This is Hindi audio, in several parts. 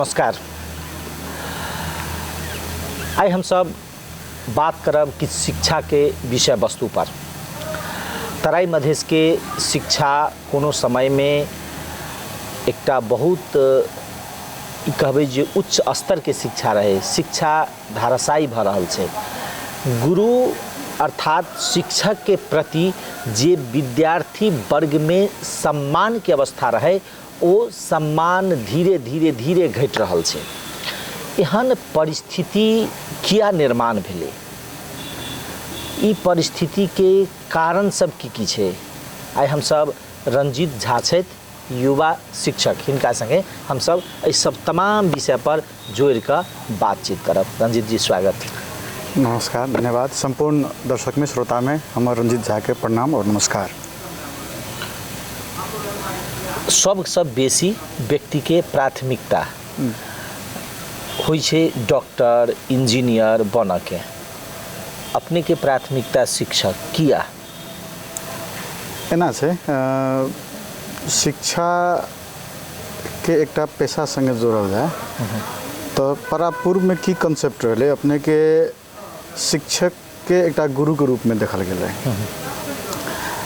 नमस्कार। आई हम सब बात करब कि शिक्षा के विषय वस्तु पर। तराई मधेश के शिक्षा कोनो समय में एकटा बहुत कहबै जे उच्च स्तर के शिक्षा रहे, शिक्षा धाराशायी भ रहल छै। गुरु अर्थात शिक्षक के प्रति जे विद्यार्थी वर्ग में सम्मान के अवस्था रहे ओ सम्मान धीरे धीरे घटि रहल छै। एहन परिस्थिति किया निर्माण भेलै, ई परिस्थिति के कारण सब की छै? आइ हम सब रंजीत झा छथि, युवा शिक्षक, हिनका संगे हम सब एहि सब तमाम विषय पर जोड़ कऽ बातचीत करब। रंजीत जी स्वागत। नमस्कार, धन्यवाद। संपूर्ण दर्शक में श्रोता में हमर रंजीत झा के प्रणाम और नमस्कार। सब बेसी व्यक्ति के प्राथमिकता होइ छै डॉक्टर इंजीनियर बन के, अपने के प्राथमिकता शिक्षक किया? एना छै शिक्षा के एकटा पेशा संगे जोड़ल जाए तो बड़ा पूर्व में की कंसेप्ट रहले, अपने के शिक्षक के एकटा गुरु के रूप में देखल गेलै।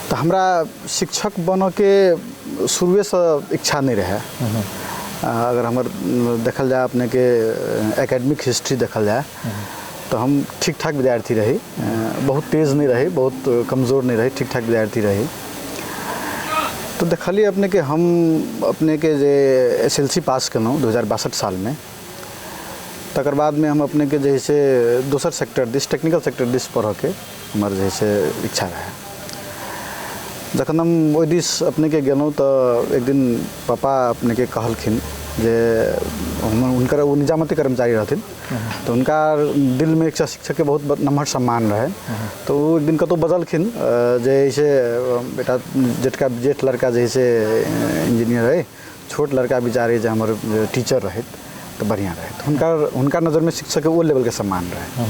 तो हमरा शिक्षक बन के शुरुए से इच्छा नहीं रहे। अगर हमर देखल जाए अपने के एकेडमिक हिस्ट्री देखल जाए तो हम ठीक ठाक विद्यार्थी रही, बहुत तेज नहीं रही, बहुत कमज़ोर नहीं रही, ठीक ठाक विद्यार्थी रही। तो देखलिए अपने के हम अपने के जे SLC पास कलहुँ 2062 साल में, तकर बाद में हम अपने के जैसे दोसर sector this, technical sector this पढ़ के हमार जैसे इच्छा रहे। जखन हम ओहि दिस अपने के गेलहुँ तो एक दिन पापा अपने के कहलखिन जे उनकर वो निजामती कर्मचारी रहथिन, तो उनका दिल में एक शिक्षक के बहुत नम्हर सम्मान रहे। तो वो एक दिन कतौ बजलखिन जैसे बेटा जेठ लड़का जैसे इंजीनियर है, छोट लड़का बेचारे जो हमारे टीचर रहे तो बढ़िया रहे। तो उनका नज़र में शिक्षक के वो लेवल के सम्मान रहे।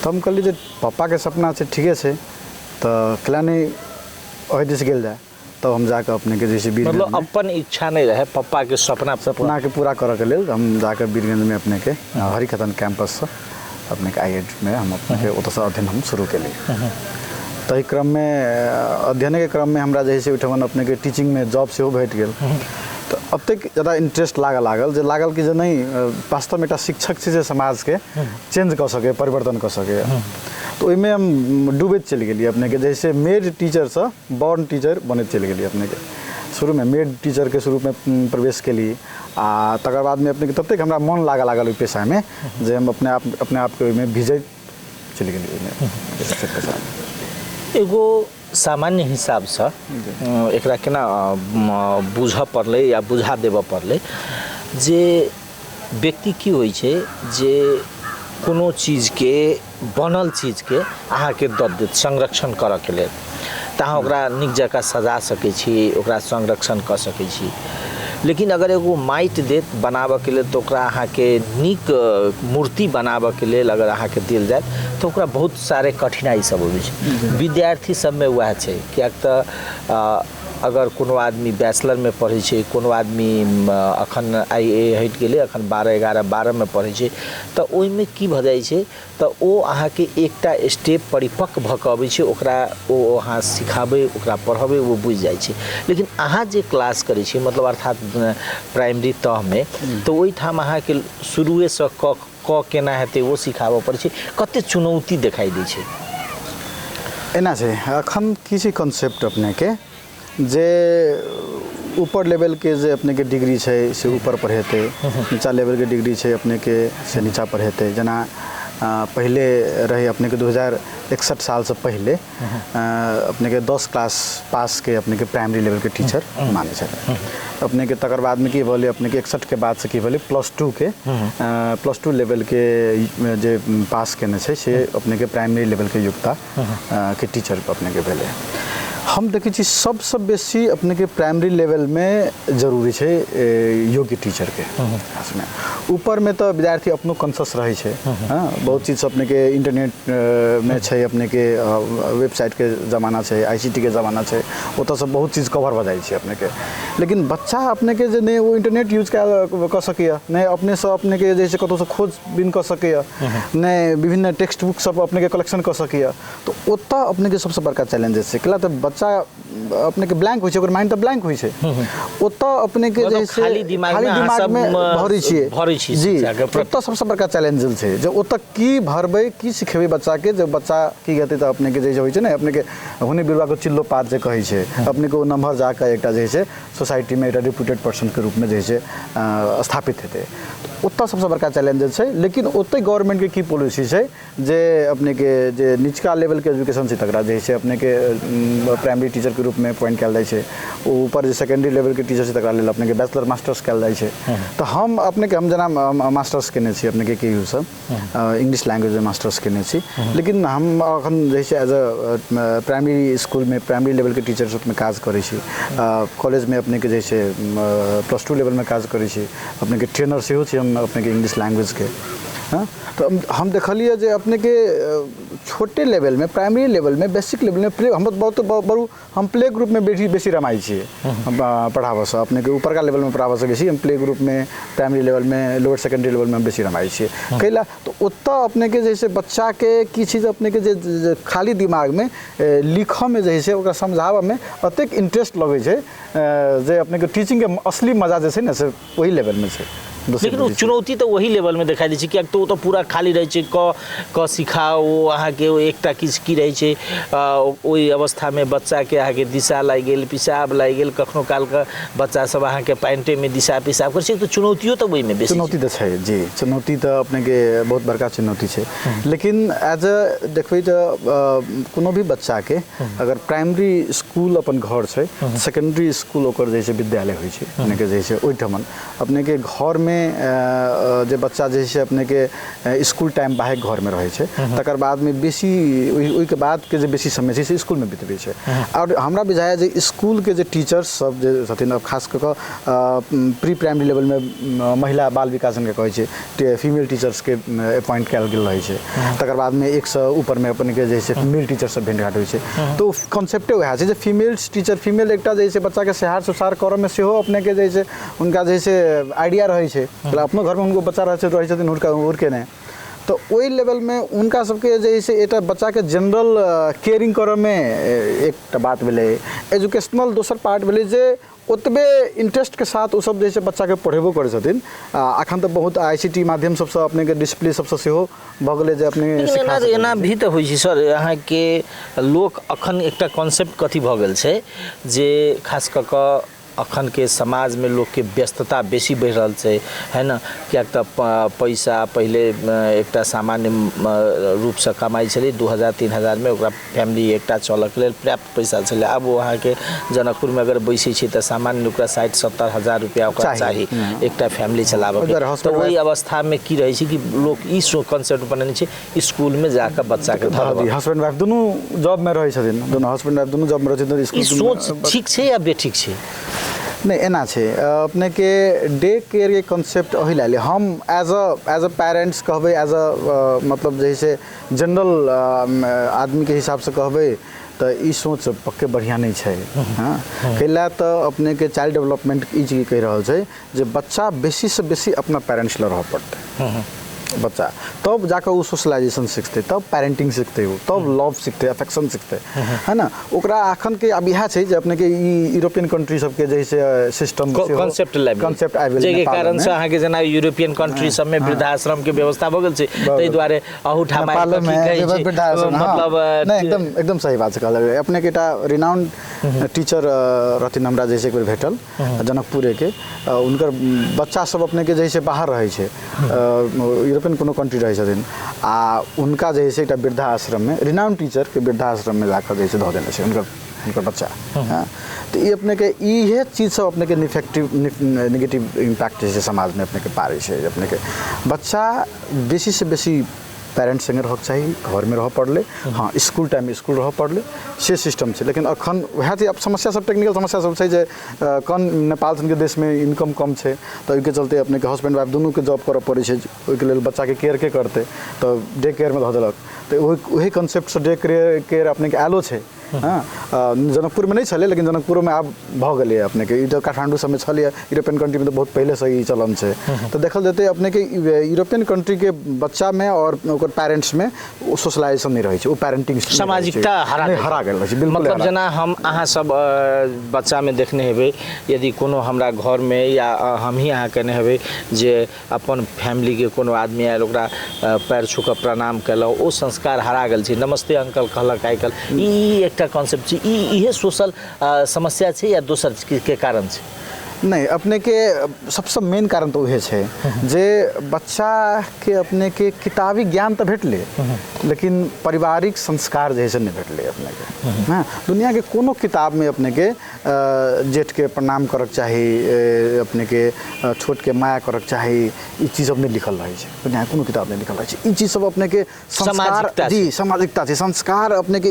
तो हम कहलिए जे पापा के सपना से ठीके से तो कला नहीं ओहि दिस गेल जाए। तो हम जाकर अपने के जैसे मतलब अपन इच्छा नहीं रहे, पापा के सपना के पूरा करे के लेल हम जाकर बीरगंज में अपने के हरिखतन कैंपस से अपने के IIT में हम अपने के ओतऽ अध्ययन हम शुरू के लिए। तो क्रम में अध्ययन के क्रम में हमरा जैसे उठवन अपने के टीचिंग में जॉब से भेट गेल। तो अब तक ज़्यादा इंटरेस्ट लागल कि जे नहीं वास्तव में एक शिक्षक से समाज के चेंज कर सके, परिवर्तन कर सके। तो ओहिमे हम डूबैत चलि गेलिए अपने के, जैसे मेड टीचर से बॉर्न टीचर बनैत चलि गेलिए अपने के। शुरू में मेड टीचर के शुरू में प्रवेश केली आ तकर बाद में अपने के तब तक हमरा मन लागल ओहि पेशा में जे हम अपने आप के ओहिमे भिजैत चलि गेलिए। एगो सामान्य हिसाब से एकरा केना बुझ पड़ले या बुझा देव पड़ले जे व्यक्ति की होइ छै जे कोनो चीज के बनल चीज के अहाँ के दऽ देत संरक्षण करऽ के लेल, तऽ अहाँ ओकरा नीक जकाँ सजा सकै छी, ओकरा संरक्षण कऽ सकै छी। लेकिन अगर एगो माटि देत बनाबऽ के लेल तो ओकरा अहाँ के नीक मूर्ति बनाबऽ के लेल अगर अहाँ के देल जाए तो ओकरा बहुत सारे कठिनाई सब होइ छै। विद्यार्थी सब में वएह छै, कियाक तऽ अगर कोनो आदमी बैचलर में पढ़े छै, कोनो आदमी अखन IA हटि गेलै, अखन 12 में पढ़े छै, तऽ ओहिमे की भऽ जाइ छै तऽ ओ अहाँ के एकटा स्टेप परिपक्व भऽ कऽ अबै छै, ओकरा ओ अहाँ सिखाबै, ओकरा पढ़ाबै, वो बुझि जाइ छै। लेकिन अहाँ जे क्लास करै छी मतलब अर्थात प्राइमरी तह में, तो ओहिठाम अहाँ के शुरुए से क केना हेतै वो सिखाबऽ पड़ै छै, कते चुनौती देखाई दै छै। एना छै अखन की छै कॉन्सेप्ट अपने के जे ऊपर लेवल के जे अपने के डिग्री छै से ऊपर पढ़ेते, नीचा लेवल के डिग्री छै अपने के से नीचा पढ़ेते। जना पहले रहे अपने के 2061 साल से पहले अपने के 10 क्लास पास के अपने के प्राइमरी लेवल के टीचर माने छे। अपने के तकर बाद में की बोले अपने के 61 के बाद से की बोले +2 लेवल के जे पास केने छे से अपने के प्राइमरी लेवल के योग्यता के टीचर अपने के भेले। हम देखै छी सबसे बेसी अपने के प्राइमरी लेवल में जरूरी है योग्य टीचर के खासमे ऊपर में तो विद्यार्थी अपनो कॉन्शियस रहे छै। हाँ, बहुत चीज अपने के इंटरनेट में छै, अपने के वेबसाइट के जमाना छै, ICT के जमाना छै, ओतऽ से बहुत चीज कवर भऽ जाइ छै अपने के। लेकिन बच्चा अपने के जे नहीं वो इंटरनेट यूज कर सकैया, नहीं अपने से अपने के जैसे कतौ से खोजबीन कर सकैया, नहीं विभिन्न टेक्स्ट बुक सब अपने के कलेक्शन कर सकैया। तो ओतऽ अपने के सबसे बड़का चैलेंजेस छै, कैला तऽ बच्चा अपने के ब्लैंक होइ छै, ओकर माइंड तऽ ब्लैंक होइ छै। ओतऽ अपने के जैसे खाली दिमाग में भरै छियै जी, ओतऽ सबसे बड़का चैलेंज छै जे ओतऽ की भरबै, की सिखेबै बच्चा के, जब बच्चा की कहतै तऽ अपने के जैसे होइ छै ने, अपने के हुने बिरवा को चिल्लो पात जे कहै छै, अपने के ओ नंबर जाकर एकटा जे छै सोसाइटी में एकटा रिप्यूटेड पर्सन के रूप में जे छै स्थापित हेतै। ओतऽ सबसे बड़का चैलेंज छै। लेकिन ओतै गवर्नमेंट के की पॉलिसी छै जे अपने के जे निचका लेवल के एजुकेशन छै तकरा जे छै अपने के प्राइमरी टीचर के रूप में अपॉइंट कयल जाइ छै, ऊपर जे सेकेंडरी लेवल के टीचर छै तकरा लेल अपने के बैचलर मास्टर्स कयल जाइ छै। तऽ हम अपने के हम जेना मास्टर्स केने छी अपने के KU से इंग्लिश लैंग्वेज में मास्टर्स केने छी। लेकिन हम अखन जे छै एज अ प्राइमरी स्कूल में प्राइमरी लेवल के टीचर रूप में काज करै छी, कॉलेज में अपने के जे छै +2 लेवल में काज करै छी, अपने के ट्रेनर सेहो छी हम अपने के इंग्लिश लैंग्वेज के। हाँ, तो हम देखलिए जे अपने के छोटे लेवल में प्राइमरी लेवल में बेसिक लेवल में हम बहुत बड़ू हम प्ले ग्रुप में बेसी रमाई छिए पढ़ाबऽ से, अपने के ऊपर का लेवल में पढ़ाबऽ से बेसी हम प्ले ग्रुप में प्राइमरी लेवल में लोअर सेकेंडरी लेवल में हम बेसी रमाई छिए। कैला तो ओतऽ अपने के जैसे बच्चा के की चीज अपने के जे खाली दिमाग में लिखऽ में जे छै ओकरा समझाबऽ में अतेक इंटरेस्ट लगै छै जे अपने के टीचिंग के असली मजा जे छै ने से वही लेवल में छै। लेकिन वो चुनौती तो वही लेवल में दिखाई दै छै, किएक तो पूरा खाली रहे छै, क सिखाओ अहाँ के एकटा किछ की रहे छै, ओई अवस्था में बच्चा के अहाँ के दिशा लागि गेल, पिसाब लागि गेल, कखनो काल के बच्चा सब अहाँ के पैंटे में दिशा पिसाब कर छै, तो चुनौतियों तो वही में बेसी चुनौती तो छै जी, चुनौती तो अपने के बहुत बड़का चुनौती छै। लेकिन एज अ देखबै तऽ कोनो भी बच्चा के अगर प्राइमरी स्कूल अपन घर छै, सेकेंडरी स्कूल ओकर जे छै विद्यालय होइ छै, अपने के जे छै ओइठमन अपने के घर में जे बच्चा जे छै अपने के स्कूल टाइम बाहे घर में रहे छै, तकर बाद में बेसी ओइ के बाद के जे बेसी समय छै से स्कूल में बितबै छै। और हमरा बुझाया जे स्कूल के जे टीचर्स सब जे छथिन, अब खास कऽ प्री प्राइमरी लेवल में महिला बाल विकासन के कहै छै फीमेल टीचर्स के अपॉइंट कयल गेल रहै छै, तकर बाद में 100 ऊपर में अपने के जे छै मेल टीचर सब भेंट घाट होइ छै। तो कॉन्सेप्टे वएह छै जे फीमेल टीचर फीमेल एकटा जे छै बच्चा के सेहार सुसार करऽ में सेहो अपने के जे छै उनका जे छै आइडिया रहै छै, अपनो घर में उनको बच्चा रहै छथिन उनके नहीं, तो ओई लेवल में उनका सबके जे छै एटा बच्चा के जनरल केयरिंग करऽ में एक बात भेलै, एजुकेशनल दोसर पार्ट भेलै जे ओतबे इंटरेस्ट के साथ ओ सब जे छै बच्चा के पढ़ेबो करै छथिन। अखन तऽ बहुत ICT माध्यम सबसे अपने के डिस्प्ले सबसे सेहो भऽ गेलै जे अपने एना भी तऽ होइ छै सर, अहाँ के लोक अखन एकटा कॉन्सेप्ट कथी भऽ गेल छै जे खास कऽ कऽ अखन के समाज में लोग के व्यस्तता बेसी बढ़ रहा है, है ना, क्या पैसा पहले एकटा सामान्य रूप से कमाई छलै 2000-3000 में ओकरा फैमिली एकटा चलक लेल पर्याप्त पैसा छलै। अब वहाँ के जनकपुर में अगर बैसे छै तऽ सामान्य ओकरा 60-70 हजार रुपया ओकरा चाही एकटा फैमिली चलाबऽ के। तो वही अवस्था में की रहे छै कि लोग ई कॉन्सेप्ट बनेने छै स्कूल में जाकर बच्चा के हस्बैंड वाइफ दुनू जॉब में रहै छथिन, दुनू हस्बैंड वाइफ दुनू जॉब में रहै छथिन। ई सोच ठीक छै या बेठीक छै? नहीं एना छै अपने के डे केयर के कॉन्सेप्ट ओहि लाले हम एज अ पेरेंट्स कहबै, एज अ मतलब जैसे जनरल आदमी के हिसाब से कहबै तो ई सोच पक्के बढ़िया नहीं छै। हाँ, कैला तो अपने के चाइल्ड डेवलपमेंट ई चीज कह रहा है जे बच्चा बेसी से बेसी अपना पेरेंट्स ले रह पड़ते बच्चा, तब जाकर वो सोशलाइजेशन सीखते, तब पेरेंटिंग सीखते, हो तब लव सीखते, अफेक्शन सीखते, है ना। ओकरा अखन के अब यह छै जे अपने के यूरोपियन कंट्री सब के जैसे सिस्टम कॉन्सेप्ट आबि गेल के कारण से अहाँ के जना यूरोपियन कंट्री सब में वृद्धाश्रम के व्यवस्था भ गेल छै, तै दुआरे अहूठा मार के की कहै छै मतलब नहीं एकदम सही बात छै। कहल अपने के टा रिनाउंड टीचर रहथिन हमरा जैसे एक बेर भेटल जनकपुर के, उनकर बच्चा सब अपने के जैसे बाहर रहे छै, यूरोपियन कोनो कंट्री रहे छथिन, आ उनका जे है एक वृद्धा आश्रम में रिनाउंड टीचर के वृद्धा आश्रम में जाकर जैसे धो देने से उनकर बच्चा। हाँ, तो ये अपने के ये चीज सब अपने के नेगेटिव इम्पैक्ट जैसे समाज में अपने के पारे छै, अपने के बच्चा बेसी से बेसी पेरेंट्स संगे रह चाहिए, घर में रह पड़ले, हाँ स्कूल टाइम में स्कूल रह पड़ले से सिस्टम है। लेकिन अखन वह अब समस्या सब टेक्निकल समस्या सब है जे कौन नेपाल सन के देश में इनकम कम है, तो के चलते अपने के हस्बैंड वाइफ दोनों के जॉब कर पड़े छै, ओहिके लेल बच्चा के केयर के करते, तो डे केयर में धऽ देलक, तो वही कॉन्सेप्ट से डे केयर अपने के आलो है। हाँ जनकपुर में नहीं चले, लेकिन जनकपुर में आब भ गए अपने के, तो काठमांडू सब में चल, यूरोपियन कंट्री में तो बहुत पहले से ही चलन है। तो देखल देते अपने के यूरोपियन कंट्री के बच्चा में और पेरेंट्स में सोशलाइजेशन नहीं रहे, वो पेरेंटिंग सामाजिकता हरा गए, बिल्कुल। मतलब जना हम अहाँ सब बच्चा में देखने हेबे, यदि कोनो हमरा घर में या हम ही अहाँ कहने हेबे जे अपन फैमिली के कोनो आदमी आयल ओकरा पैर छू के प्रणाम कयलहुँ, ओ संस्कार हरा गेल छै, नमस्ते अंकल कहलक आइ काल्हि, ई एकटा कॉन्सेप्ट छै, इहे सोशल समस्या छै या दोसर के कारण छै? नहीं, अपने के सबसे मेन कारण तो उहे है जे बच्चा के अपने के किताबी ज्ञान तो भेटले, लेकिन पारिवारिक संस्कार जैसे नहीं भेटले अपने के। हाँ, दुनिया के कोनो किताब में अपने के जेठ के प्रणाम करक चाहिए, अपने के छोट के माया करक चाहिए, ये चीज़ अपने लिखल रहे छै, दुनिया कोनो किताब नहीं लिखल रहे छै। ये चीज़ सब अपने के संस्कार, जी सामाजिकता है, संस्कार अपने के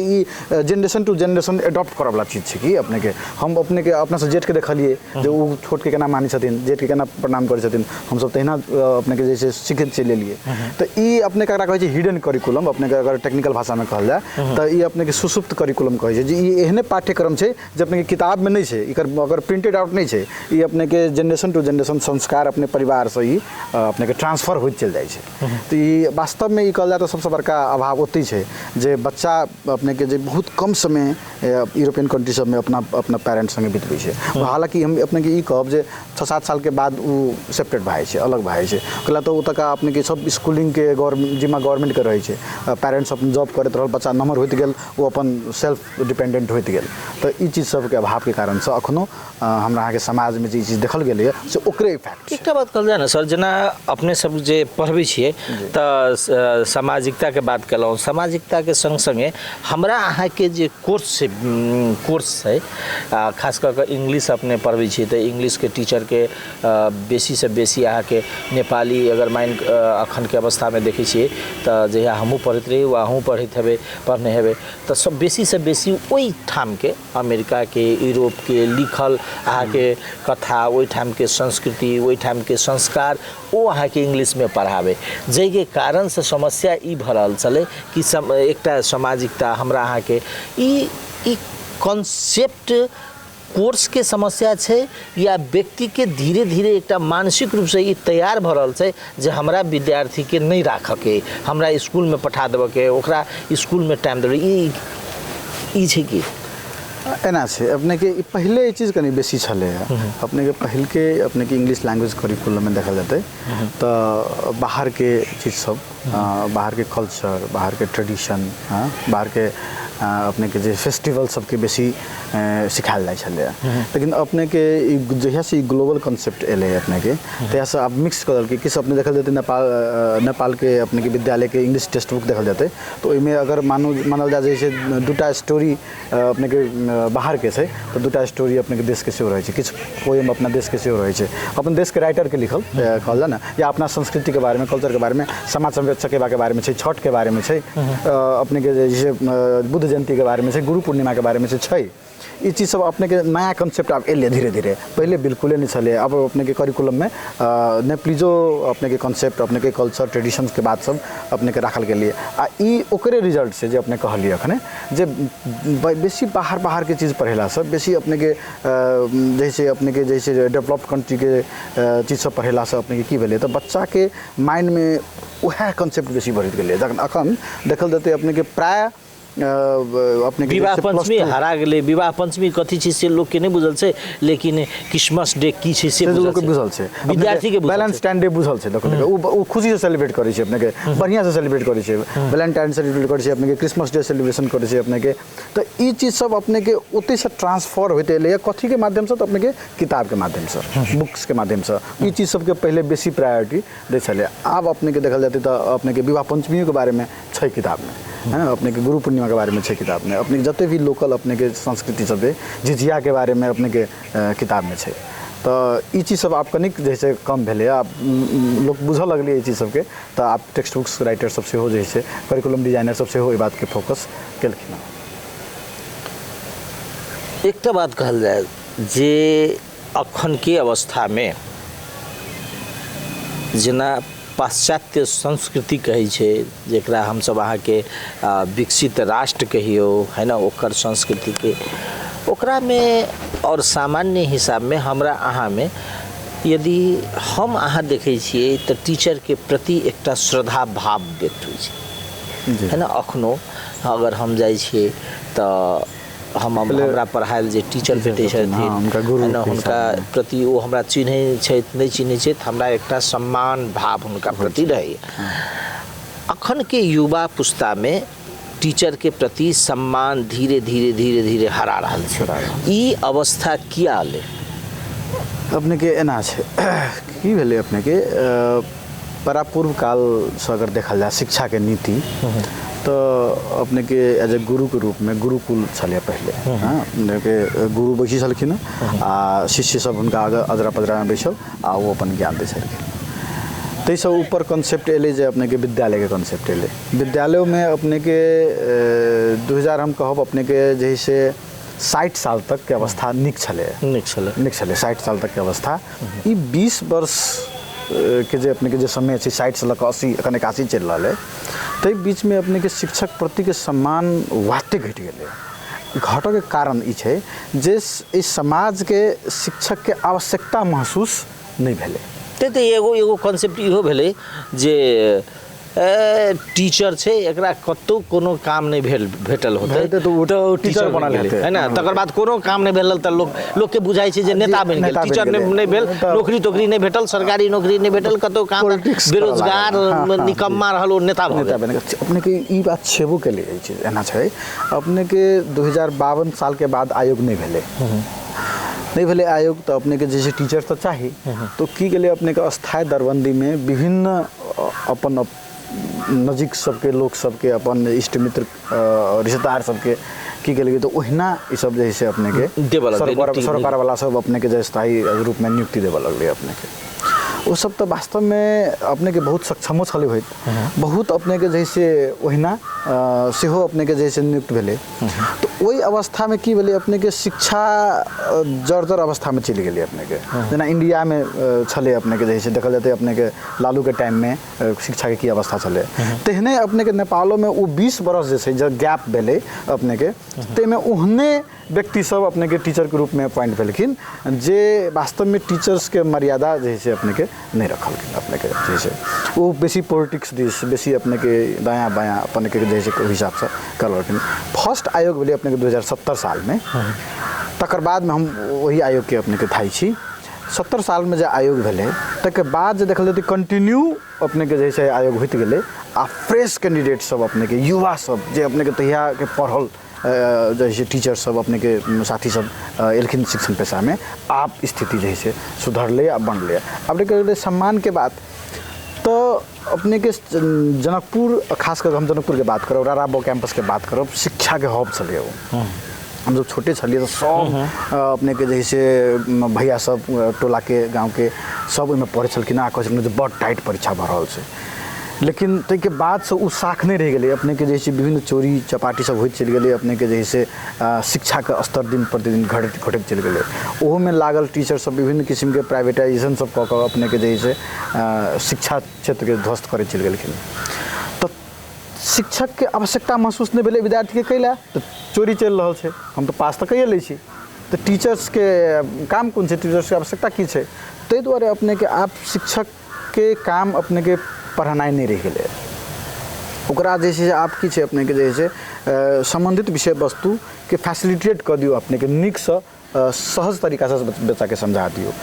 जनरेशन टू जनरेशन एडॉप्ट करे वाला चीज़ है कि अपने के हम अपने के अपना से जेठ के देखलिए जो छोट के केना मानी छथिन, जेठ के केना प्रणाम करै छथिन, हम सब तहिना अपने के जैसे सीखैत चलि एलिए। तो ई अपने के कहै छै हिडन करिकुलम, अपने के अगर टेक्निकल भाषा में कहल जाए तो ई अपने के सुसुप्त करिकुलम कहै छै, जे ई एहने पाठ्यक्रम छै जे अपने के किताब में नहीं छै, एकर अगर प्रिंटेड आउट नहीं छै, ई अपने के जनरेशन टू जनरेशन संस्कार अपने परिवार से ही अपने के ट्रांसफर होइत चलि जाइ छै। तो ई वास्तव में ई कहल जाए तो सबसे बड़का अभाव ओतै छै जे बच्चा अपने के जे बहुत कम समय यूरोपियन कंट्री सब में अपना पेरेंट्स संगे बितबै छै। हालांकि हम अपने के ई कहब जे 6-7 साल के बाद वो सेपरेट भए छै, अलग भए छै, कला तो तक अपने के सब स्कूलिंग के जिम्मा गवर्नमेंट के रहे छै, पेरेंट्स अपन जॉब करते रहल, बच्चा नम्हर होइत गेल, वो अपन सेल्फ डिपेंडेंट होइत गेल। तो ई चीज सब के अभाव के कारण से अखनो हमरा अहाँ के समाज में जे चीज देखल गेलै से ओकरे इफेक्ट। एकटा बात कहल जाए ना सर, जना अपने सब जे पढ़बै छियै तऽ सामाजिकता के बात केलहुँ, सामाजिकता के संग संगे हमरा अहाँ के जे कोर्स है, खास कर के इंग्लिश अपने पढ़बै छियै तऽ इंग्लिश के टीचर के बेसी से बेसी अहाँ के नेपाली अगर माइन अखन के अवस्था में देखै छियै तऽ जहिया हमहूँ पढ़ैत रही वा अहूँ पढ़ैत हेबै, पढ़ने हेबै, तऽ सब बेसी से बेसी ओहि ठाम के अमेरिका के यूरोप के लिखल अहाँ के कथा, ओहि ठाम के संस्कृति, ओहि ठाम के संस्कार ओ अहाँ के इंग्लिश में पढ़ावे, जाहि के कारण से समस्या ई भ रहल छलै कि एकटा सामाजिकता हमरा अहाँ के ई कॉन्सेप्ट कोर्स के समस्या है या व्यक्ति के धीरे धीरे एक मानसिक रूप से ये तैयार भ रहल छै जे हमरा विद्यार्थी के नहीं राखऽ के, हमरा स्कूल में पठा देबऽ के, ओकरा स्कूल में टाइम देबऽ, ई छै कि एना छै अपने के पहले ये चीज़ कनी बेसी छले अपने के पहल के अपने के इंग्लिश लैंग्वेज करिकुलम में देखल जाते तो बाहर के चीज़ सब, बाहर के कल्चर, बाहर के ट्रेडिशन, बाहर के अपने के जे फेस्टिवल सबके बेसी सिखायल जाइ छलै। लेकिन अपने के जहिया से ग्लोबल कॉन्सेप्ट एले अपने के तहिया से अब मिक्स कर के किस अपने देखल जाते नेपाल के अपने के विद्यालय के इंग्लिश टेक्स्ट बुक देखल जाते तो ओहिमे अगर मानल जाए जैसे दूटा स्टोरी अपने के बाहर के छै तो दूटा स्टोरी अपने के देश के सेहो रहै छै, किछु पोएम अपना देश के सेहो रहै छै, अपन देश के राइटर के लिखल कहल जाए ना, या अपना संस्कृति के बारे में, कल्चर के बारे में, समाज संरक्षक के बारे में छै, छठ के बारे में छै, अपने के जैसे बुद्ध जयंती के बारे में छै, गुरु पूर्णिमा के बारे में छै। ये चीज़ सब अपने के नया कंसेप्ट अब एले धीरे धीरे, पहले बिल्कुल नहीं चले। अब अपने के करिकुलम में नेप्लीजो अपने के कंसेप्ट, अपने के कल्चर ट्रेडिशंस के बात सब अपने के रखल के लिए आ ई ओकरे रिजल्ट से जे अपने कहलिए अखने जे बेसी बाहर के चीज़ पढ़ेला सब बेसी अपने के जैसे अपने के जैसे डेवलप्ड कंट्री के चीज़ सब पढ़ेला से अपने के की भेलै तो बच्चा के माइंड में वह कंसेप्ट बेसी बढ़ित गेलै। जखन अखन देखल देते अपने के प्राय अपने विवाह पंचमी हरा गेलै, विवाह पंचमी कथी छै से लोग के नहीं बुझल छै, लेकिन क्रिसमस डे की छै से लोग के बुझल छै, विद्यार्थी के वैलेंटाइन डे बुझल छै, देखो ओ खुशी से सेलिब्रेट करै छै, अपने के बढ़िया से सेलिब्रेट करै छै, वैलेंटाइन सेलिब्रेट करै छै, अपने के क्रिसमस डे सेलिब्रेशन करै छै अपने के। तो ई चीज सब अपने के ओते से ट्रांसफर होते एलै कथी के माध्यम से, तो अपने के किताब के माध्यम से, बुक्स के माध्यम से ई चीज सब के पहले बेसी प्रायोरिटी दै छलै। आब अपने के देखल जाते तो अपने के विवाह पंचमी के बारे में छै किताब में, अपने के गुरु पूर्णिमा के बारे में छै किताब में, अपने के जते भी लोकल अपने के संस्कृति सब है, झिझिया के बारे में अपने के किताब में छै। तो ई चीज सब आप कनिक जैसे कम भेले आप लोग बुझऽ लगलिए ई चीज सबके तो आप टेक्स्ट बुक्स राइटर सब से हो जैसे करिकुलम डिजाइनर सब से हो ई बात के फोकस केलखिन। एकटा बात कहल जाए जे अखन के अवस्था में जेना पाश्चात्य संस्कृति कहै छै जेकरा हमसब अहाँके विकसित राष्ट्र कहियो है ना ओकर संस्कृति के ओकरा में और सामान्य हिसाब में हमरा अहाँ में यदि हम अहाँ देखै छियै तऽ टीचर के प्रति एकटा श्रद्धा भाव व्यक्त होइ छै है ना अखनो अगर हम जाइ छियै तऽ हमरा पढ़ायल जे टीचर भेटै छथिन हुनका प्रति ओ हमरा चिन्है छथि नहि चिन्है छथि हमरा एकटा सम्मान भाव हुनका प्रति रहैए। अखन के युवा पुस्ता में टीचर के प्रति सम्मान धीरे धीरे हरा रहल छै ई अवस्था किया ले अपने के एना छै की भेलै अपने के परापूर्व काल से अगर देखल जाए शिक्षा के नीति तो अपने के एज ए गुरु के रूप में गुरुकुल छले पहले हाँ के गुरु बैसी छलखिन आ शिष्य सब हुनका अजरा पजरा में बैसल आ वो अपन ज्ञान दै छलखिन। तै से ऊपर कॉन्सेप्ट एले जे अपने के विद्यालय के कॉन्सेप्ट एले विद्यालयों में अपने के 2000 हम कहब अपने के जैसे 60 साल तक के अवस्था निक छले 60 साल तक के अवस्था ई 20 वर्ष के जे अपने के जे समय छै 60 से लक 80 अखन 81 चल रहा है तै बीच में अपने के शिक्षक प्रति के सम्मान वाते घट गेले। घटो के कारण ई छै जे इस समाज के शिक्षक के आवश्यकता महसूस नहीं भेले ते एगो कॉन्सेप्ट इहो भेले जे टीचर छै एकरा कतौ कोनो काम नहीं भेटल होते तो टीचर बनल है ना तकर बाद कोनो काम नहीं भेल त लोग के बुझाई छै जे नेता बन गेल टीचर नहीं भेल नौकरी तोकरी नहीं भेटल सरकारी नौकरी नहीं भेटल कतौ काम बेरोजगार निकम्मा रहल नेता बन गेल। अपने के ई बात छेबो के लिए छै एना छै अपने के 2052 साल के बाद आयोग नहीं भेले आयोग तो अपने के जैसे टीचर तो चाहिए तो की के लिए अपने के अस्थायी दरबंदी में विभिन्न अपन नजीक सबके लोग सबके अपन इष्ट मित्र रिश्तेदार सबके की के लिए तो ओहिना ई सब जैसे अपने के सरकार वाला सब अपने के जैसे स्थायी रूप में नियुक्ति देव लगले अपने के वो सब तो वास्तव में अपने के बहुत सक्षमो छले होइत बहुत अपने के जैसे ओहिना सेहो अपने के जैसे नियुक्त भेले तो वही अवस्था में की भेले अपने के शिक्षा जर्जर अवस्था में चली गेली अपने के जना इंडिया में छले अपने के जैसे देखल जाते अपने के लालू के टाइम में शिक्षा के की अवस्था छले तेहने अपने के नेपालों में वो 20 बरस जैसे जो गैप भेले अपने के ते में ओहने व्यक्ति सब अपने के टीचर के रूप में अपॉइंट भेलखिन जे वास्तव में टीचर्स के मर्यादा जैसे अपने के नहीं रखल अपने के जैसे वो बेसी पॉलिटिक्स दिस बेसी अपने के दायां बायां अपने के जैसे हिसाब से करलखिन। फर्स्ट आयोग भेले अपने के 2070 साल में तकर बाद में हम वही आयोग के अपने के थाई छी 70 साल में जो आयोग भेले तक बाद जो देखल कंटिन्यू अपने के जैसे आयोग होते गेले आ फ्रेश कैंडिडेट सब अपने के युवा सब जे अपने के तहिया के पढ़ल जैसे टीचर सब अपने के साथी सब एलखिन शिक्षण पेशा में आप स्थिति जैसे सुधरले आ बनले अपने के सम्मान के बात तो अपने के जनकपुर खासकर हम जनकपुर के बात करो राराबो कैंपस के बात करो शिक्षा के हब चले वो हम जब छोटे छलिए तो सब अपने के जैसे भैया सब टोला के गांव के सब में पढ़े छलखिन आ कहै बड़ टाइट परीक्षा भर रहा है लेकिन तै के बाद से उ साख नहीं रह गए अपने के जैसे विभिन्न चोरी चपाटी सब होते चल गए अपने के जैसे शिक्षा का स्तर दिन प्रतिदिन घटत चल गए ओहो में लागल टीचर सब विभिन्न किस्म के प्राइवेटाइजेशन सब कऽ अपने के जैसे शिक्षा क्षेत्र के ध्वस्त करे चल गए तो शिक्षक के आवश्यकता महसूस नहीं भेले विद्यार्थी के कैला तो चोरी चल रहा है हम तो पास तो कैए लै छी तो टीचर्स के काम कौन से टीचर्स के आवश्यकता की है ताहि दुआरे अपने के आप शिक्षक के काम अपने के पढ़नाई नहीं रह गए ओकरा जैसे आप की है अपने के जैसे संबंधित विषय वस्तु के फैसिलिटेट कर दियो अपने के निक से सहज तरीका से बच्चा के समझा दियो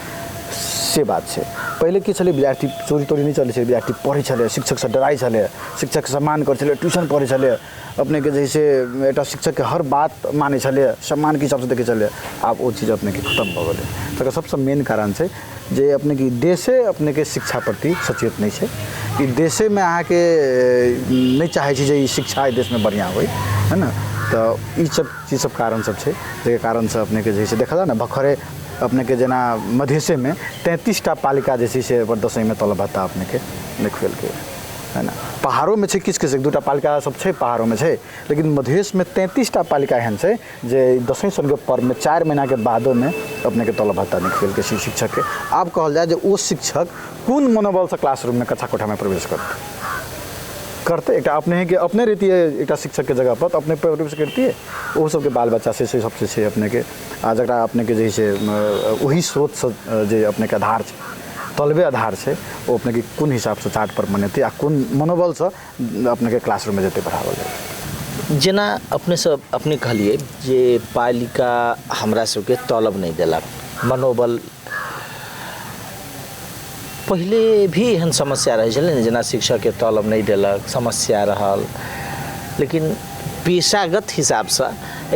से बात है। पहले की चले विद्यार्थी चोरी तोरी नहीं चले विद्यार्थी पढ़े चले शिक्षक से डराई चले शिक्षक सम्मान कर चले ट्यूशन पढ़े चले अपने के जैसे एटा शिक्षक के हर बात माने चले सम्मान के हिसाब से देखे चले आप वो चीज़ अपने के खत्म हो गए तक सबसे मेन कारण है जे अपने की देशे अपने के शिक्षा प्रति सचेत नहीं है कि देशे में अहाँ के नहीं चाहे जे शिक्षा देश में बढ़िया हो है ना तो ये सब चीज़ सब कारण सब है जे कारण से अपने के जैसे देखा ना भखरे अपने के जना मधेसे में 33टा पालिका जैसी से दसवीं में तलब भत्ता अपने के देख के है ना। पहाड़ों में किस किस 2टा पालिका सब है पहाड़ों में है, लेकिन मधेश में 33टा पालिका एहन है जे 10वीं सन के पर्व में 4 महीना के बादों में अपने के तलब भत्ता निकल के शिक्षक के। आप कहल जाए जो वो शिक्षक कौन मनोबल से क्लासरूम में कक्षा कोठा में प्रवेश करते एक अपने है कि अपने रहती है एक शिक्षक के जगह पर तो अपने प्रवेश करती है वो सबके बाल बच्चा से सबसे से अपने के जरा अपने के जैसे वही स्रोत से जे अपने के आधार है तलबे आधार से वो अपने के कौन हिसाब से चार्ट पर बनेते आ कौन मनोबल से अपने के क्लासरूम में जेते पढ़ावल जाए। जेना अपने सब अपने कहलिए जे पालिका हमरा सबके तलब नहीं देलक मनोबल पहले भी एहन समस्या रहे छलै जेना शिक्षक के तलब नहीं देलक समस्या रहल, लेकिन पेशागत हिसाब से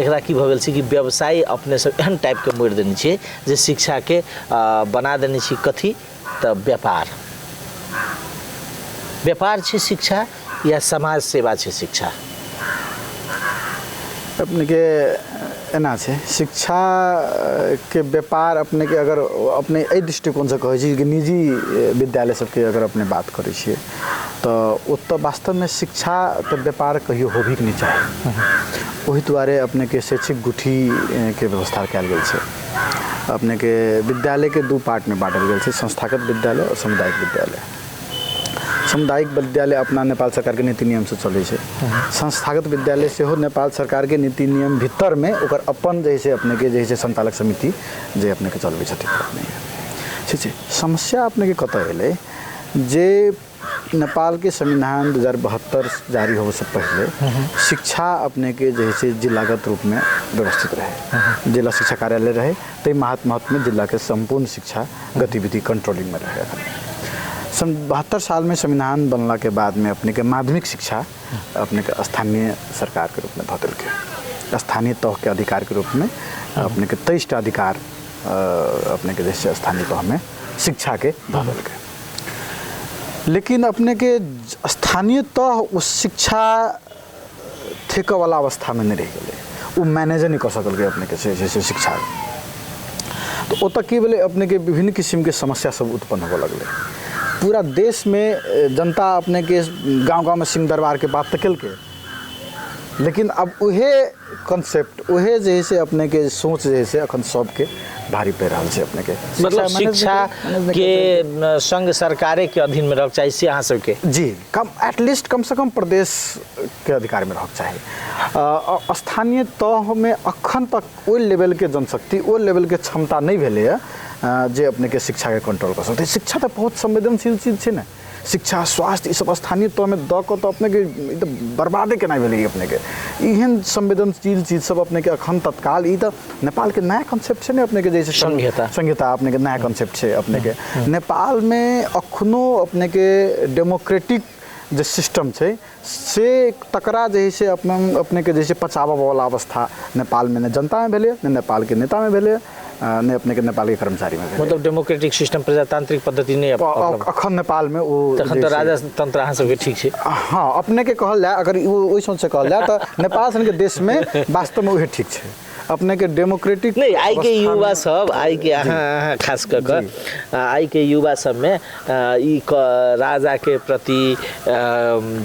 एकरा की भऽ गेल छै कि व्यवसाय अपने सब एहन टाइप के मोड़ देने छियै जे शिक्षा के बना देने छी कथी तऽ व्यापार छै शिक्षा या समाज सेवा छै शिक्षा। अपने के एना छै शिक्षा के व्यापार अपने के अगर अपने एहि दृष्टिकोण से कहै छी कि निजी विद्यालय सबके अगर अपने बात करै छियै तो ओतऽ वास्तव में शिक्षा तो व्यापार कहियो होबे नहीं चाही। वही दुआरे अपने के शैक्षिक गुठी के व्यवस्था कयल गेल छै। अपने के विद्यालय के 2 पार्ट में बांटल गेल छै, संस्थागत विद्यालय और सामुदायिक विद्यालय। सामुदायिक विद्यालय अपना नेपाल सरकार के नीति नियम से चले छै, संस्थागत विद्यालय से हो नेपाल सरकार के नीति नियम भीतर में ओकर अपन जैसे अपने के जैसे संचालक समिति जे अपने के चलबे छथिन अपने ठीक छै। समस्या अपने के कतऽ एलै जे नेपाल के संविधान 2072 जारी होने से पहले शिक्षा अपने के जैसे जिलागत रूप में व्यवस्थित रहे, जिला शिक्षा कार्यालय रहे तो महत्व में जिला के संपूर्ण शिक्षा गतिविधि कंट्रोलिंग में रहे। 72 साल में संविधान बनला के बाद में अपने के माध्यमिक शिक्षा अपने के स्थानीय सरकार के रूप में धऽ देलकै, स्थानीय तह के अधिकार के रूप में अपने के 23टा अधिकार अपने के जैसे स्थानीय तह में शिक्षा के धऽ देलकै। लेकिन अपने के स्थानीय तह उस शिक्षा ठेक वाला अवस्था में नहीं रह गए, वो मैनेजर नहीं कर सकल अपने के जैसे शिक्षा। तो ओतऽ की बोले अपने के विभिन्न किस्म के समस्या सब उत्पन्न होने लगले। पूरा देश में जनता अपने के गांव-गांव में सिंह दरबार के बात तकल के, लेकिन अब उहे कॉन्सेप्ट उहे जैसे अपने के सोच जैसे अखन सब के भारी पे रहा है अपने के मतलब शिक्षा के संघ सरकारे के अधीन में रख चाहिए से अहाँ सबके जी कम एटलीस्ट कम से कम प्रदेश के अधिकार में रख चाहिए। स्थानीय तह में अखन तक वो लेवल के जनशक्ति वो लेवल के क्षमता नहीं भेले जे अपने के शिक्षा के कंट्रोल कर सकते। शिक्षा तो बहुत संवेदनशील चीज है ना, शिक्षा स्वास्थ्य सब स्थानीय तह में द को तो अपने के तो बर्बादे के नहीं भेले अपने के एहन संवेदनशील चीज सब अपने के अखन तत्काल ई तो नेपाल के नया कॉन्सेप्ट है अपने के जैसे संहिता अपने के नया कॉन्सेप्ट है अपने के नेपाल में अखनो अपने के डेमोक्रेटिक जो सिस्टम है से तकरा जैसे अपने के जैसे पचावा वाला अवस्था नेपाल में न जनता में भेले न नेपाल के नेता में भेले ने अपने के नेपाल के कर्मचारी में मतलब डेमोक्रेटिक सिस्टम प्रजातांत्रिक पद्धति नहीं अखन नेपाल में वो तखन तो राजतंत्र अहाँ सबके ठीक है। हाँ अपने के कहल जाए अगर वही सोच से कहल जाए तो नेपाल सन के देश में वास्तव में वही ठीक है अपने के डेमोक्रेटिक नहीं आई के युवा सब आई के अहाँ खास कर आई के युवा सब में ई राजा के प्रति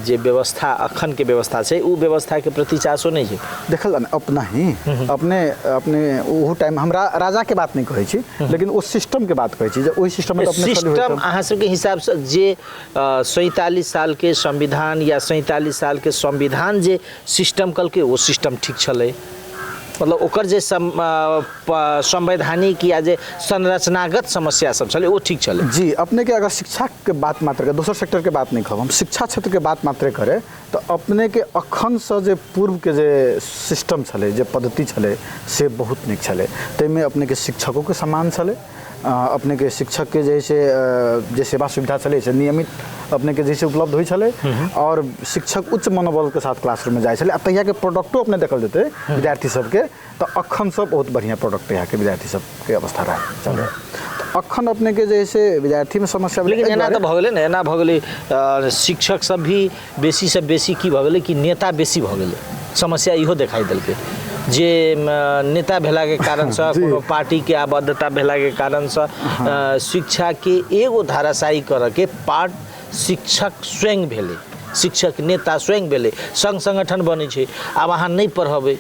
जे व्यवस्था अखन के व्यवस्था है वो व्यवस्था के प्रति चासो नहीं है देखल अपना ही अपने अपने वो टाइम हम राजा के बात नहीं कहै छी लेकिन उस सिस्टम के बात कहै छी जे ओही सिस्टम में अपने सिस्टम अहाँ सबके हिसाब से जे 47 साल के संविधान या 47 साल के संविधान जे सिस्टम कल के वो सिस्टम ठीक चले मतलब ओकर जे संवैधानिक या जे संरचनागत समस्या सब चले वो ठीक चले जी। अपने के अगर शिक्षा के बात मात्र के दोसर सेक्टर के बात नहीं कहब हम शिक्षा क्षेत्र के बात मात्र करे तो अपने के अखन से जे पूर्व के जे सिस्टम चले जे पद्धति चले से बहुत निक चले तैमें अपने के शिक्षकों के सम्मान चले अपने के शिक्षक के जैसे जे सेवा सुविधा चले से नियमित अपने के जैसे उपलब्ध हुई चले और शिक्षक उच्च मनोबल के साथ क्लासरूम में जाए चले तैयार के प्रोडक्टो अपने देखल देते विद्यार्थी सबके तो अखन सब बहुत बढ़िया प्रोडक्ट यहाँ के विद्यार्थी सबके अवस्था रहे चले तो अखन अपने के जैसे विद्यार्थी में समस्या लेकिन एना तो भऽ गेलै ने एना भऽ गेलै शिक्षक सब भी बेसी से बेसी की भऽ गेलै कि नेता बेसी भऽ गेलै समस्या इहो दिखाई देलकै जे नेता भेला के कारण से जी। कोनो पार्टी के आबद्धता भेला के कारण से शिक्षा के एगो धाराशायी कर के पार्ट शिक्षक स्वयं भेले, शिक्षक नेता स्वयं भेले, संघ संगठन बने छे। आब अहाँ नहीं पढ़बे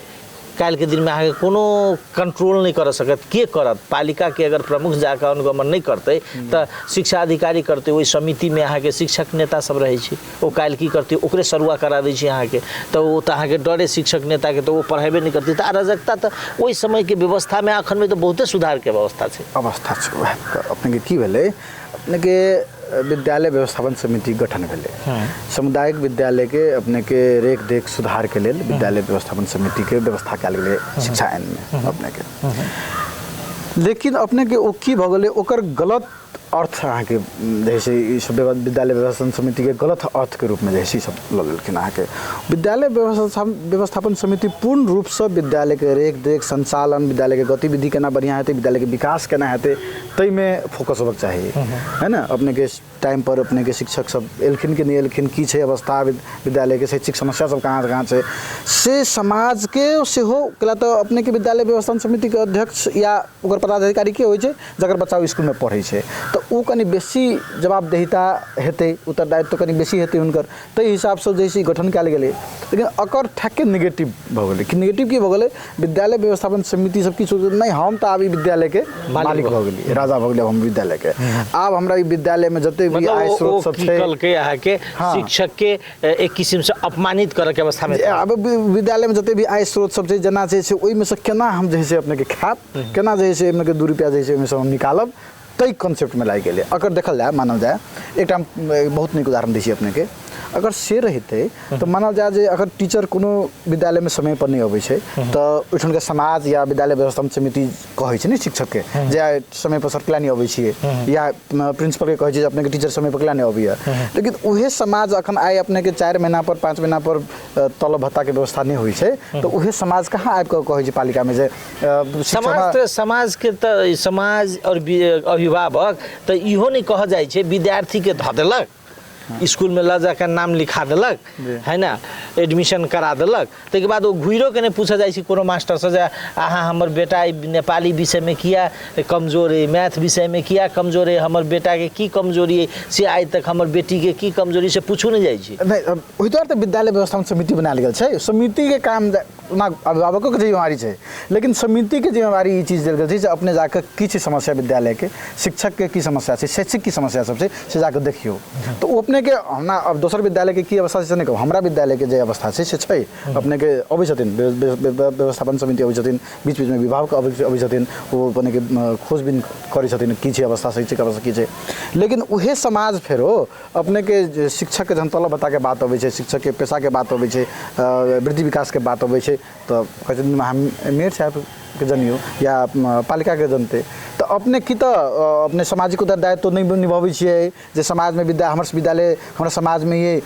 काल के दिन में अहाँ कोनो कंट्रोल नहीं कर सकत, के करत? पालिका के अगर प्रमुख जाकर अनुगमन नहीं करते तो शिक्षा अधिकारी करते, वही समिति में अहाँ के शिक्षक नेता सब रहे छे, वो काल की करते ओकरे सरुआ करा दै छे अहाँ के, तो वो तो अहाँ के डरे शिक्षक नेता के, तो वो पढ़ेबे नहीं करती। तो अराजकता तो वही समय के व्यवस्था में अखन में तो बहुते सुधार के व्यवस्था छे। अवस्था छै वएह तऽ अपने के की भेलै, अपने के विद्यालय व्यवस्थापन समिति गठन भेलै, सामुदायिक विद्यालय के अपने के रेख देख सुधार के लेल विद्यालय व्यवस्थापन समिति के व्यवस्था कयल गेलै शिक्षा आइन में अपने के। लेकिन अपने के ओ की भऽ गेलै, ओकर गलत अर्थ अहाँ के जैसे ई सब विद्यालय व्यवस्थापन समिति के गलत अर्थ के रूप में जैसे सब लऽ लेलखिन। अहाँ के विद्यालय व्यवस्थापन समिति पूर्ण रूप से विद्यालय के रेख देख संचालन, विद्यालय के गतिविधि केना बढ़िया हेतै, विद्यालय के विकास केना हेतै, तै में फोकस होबक चाहिए, है ना। अपने के टाइम पर अपने के शिक्षक सब एलखिन कि नहीं एलखिन, की छै अवस्था, विद्यालय के शैक्षिक समस्या सब कहाँ छै, से समाज के सेहो केला। तो अपने के विद्यालय व्यवस्थापन समिति के अध्यक्ष या ओकर पदाधिकारी के होइ छै जकर बच्चा स्कूल में पढ़ै छै, तो ओ कनी बेसी जवाबदेहिता हेतै, उत्तरदायित्व कनी बेसी हेतै हुनकर, ताहि हिसाब से जैसे गठन कयल गेलै। लेकिन एकर ठेके नेगेटिव भऽ गेलै। कि नेगेटिव की भऽ गेलै, विद्यालय व्यवस्थापन समिति सब की सोचै नहीं, हम तो आब ई विद्यालय के मालिक भऽ गेली, राजा भऽ गेली हम विद्यालय के। आब हमरा ई विद्यालय में जते भी आय स्रोत सब छै, कल के अहाँ के शिक्षक के एक किस्म से अपमानित करे के अवस्था में अब विद्यालय में जते भी आय स्रोत सब छै, जना छै ओहि में से केना हम जैसे अपने के खाब, केना जैसे अपने के 2 रुपया जैसे ओहि में से हम निकालब, तई कॉन्सेप्ट में लागि गेलै। अगर देखल जाए, मानल जाए, एक बहुत नीक उदाहरण दै छी अपने के। अगर से रहते तो मानल जाए जे अगर टीचर कोनो विद्यालय में समय पर नहीं अबै छै तो ओहिठाम के समाज या विद्यालय व्यवस्थापन समिति कहै छै ने शिक्षक के जे समय पर सर किया नहीं अबै छियै, या प्रिंसिपल के कहै छै जे अपने के टीचर समय पर किया नहीं अबैया। लेकिन उहे समाज अखन आइ अपने के 4 महीना पर 5 महीना पर तलब भत्ता के व्यवस्था नहीं होइ छै, तो उहे समाज कहाँ आबि कऽ कहै छै पालिका में जे समाज के तो समाज और अभिभावक तो इहो नहीं कह जाए छै, विद्यार्थी के धऽ देलक स्कूल में ला जाकर नाम लिखा देलक, है ना, एडमिशन करा देलक, ताहिके बाद वो घुरो के नहीं पूछा जाए छै कोनो मास्टर से जे अहाँ हमर बेटा नेपाली विषय में किया कमजोर है, मैथ विषय में किया कमजोर है, हमर बेटा के की कमजोरी है, से आज तक हमर बेटी के की कमजोरी से पूछू नहीं जाए छै। नहीं, ओहि दुआरे तऽ विद्यालय व्यवस्थापन समिति बनायल गेल छै। समिति के काम ओना अभिभावकों के जिम्मेवारी छै, लेकिन समिति के जिम्मेवारी ई चीज देल गेल छै जे अपने जाकर की छै समस्या विद्यालय के, शिक्षक के की समस्या छै, शैक्षिक की समस्या सब छै, से जाकर देखियो। तो ओ अपने के हमरा अब दोसर विद्यालय के की अवस्था छै नहीं कहब, हमरा विद्यालय के जे अवस्था छै से छै। अपने के अबै छथिन व्यवस्थापन समिति अबै छथिन, बीच बीच में विभाग के अबै छथिन, वो अपने के खोजबीन करै छथिन की छै अवस्था, शैक्षिक अवस्था की छै। लेकिन उहे समाज फेरो अपने के शिक्षक के जहन तलब भत्ता के बात अबै छै, शिक्षक के पेशा के बात अबै छै, वृद्धि विकास के बात अबै छै, तो कहै छथिन हम मेयर साहब के जनियो या पालिका के जनते, तो अपने की तो अपने सामाजिक उत्तरदायित्व तो नहीं निभाबै छियै जे समाज में हमर विद्यालय हमरा समाज में ये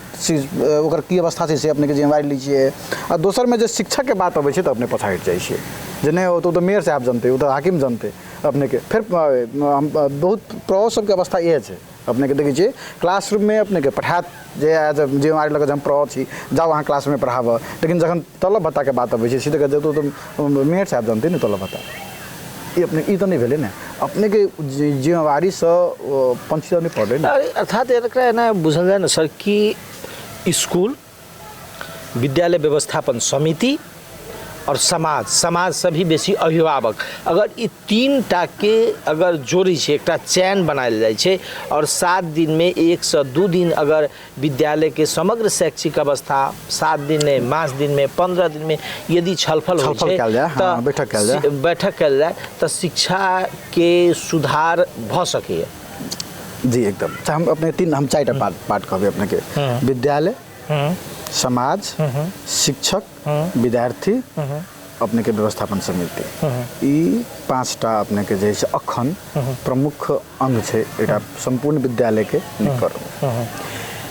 ओकर की अवस्था छै से अपने के जिम्मेवारी लै छियै। और दोसर में जे शिक्षक के बात अबै छै तो अपने पछा हटि जाइ छियै जे नहीं हो तो मेयर साहब जनते, वो तो हाकिम जनते अपने के। फिर बहुत प्रभाव सबके अवस्था इहे छै। अपने के देखै छियै क्लासरूम में अपने के पढ़ात जे जिम्मेवारी लग हम प्रभाव छी जाओ अहाँ क्लास में पढ़ाब, लेकिन जखन तलब भत्ता के बात अबै छै सीधे कहते तो मेयर साहब जानते नहीं तलब भत्ता, ये अपने ई तो नहीं भेलै ने, अपने के जिम्मेवारी से पंची नहीं पड़े ना। अर्थात एकरा ना बुझल जाए ना सर कि स्कूल, विद्यालय व्यवस्थापन समिति और समाज सभी बेसी अभिभावक, अगर ये 3 टा के अगर जोड़ी छै, एक चैन बनायल जाए छै और 7 दिन में 1 से 2 दिन अगर विद्यालय के समग्र शैक्षिक अवस्था 7 दिन में, 5 दिन में, 15 दिन में यदि छलफल हो बैठक कयल जाए तो शिक्षा के सुधार भ सके। जी एकदम। हम अपने 4 टा पार्ट कहबे अपने के, विद्यालय, समाज, शिक्षक, विद्यार्थी, अपने के व्यवस्थापन समिति, ई 5 टा अपने के जैसे अखन प्रमुख अंग छै एटा संपूर्ण विद्यालय के निकर।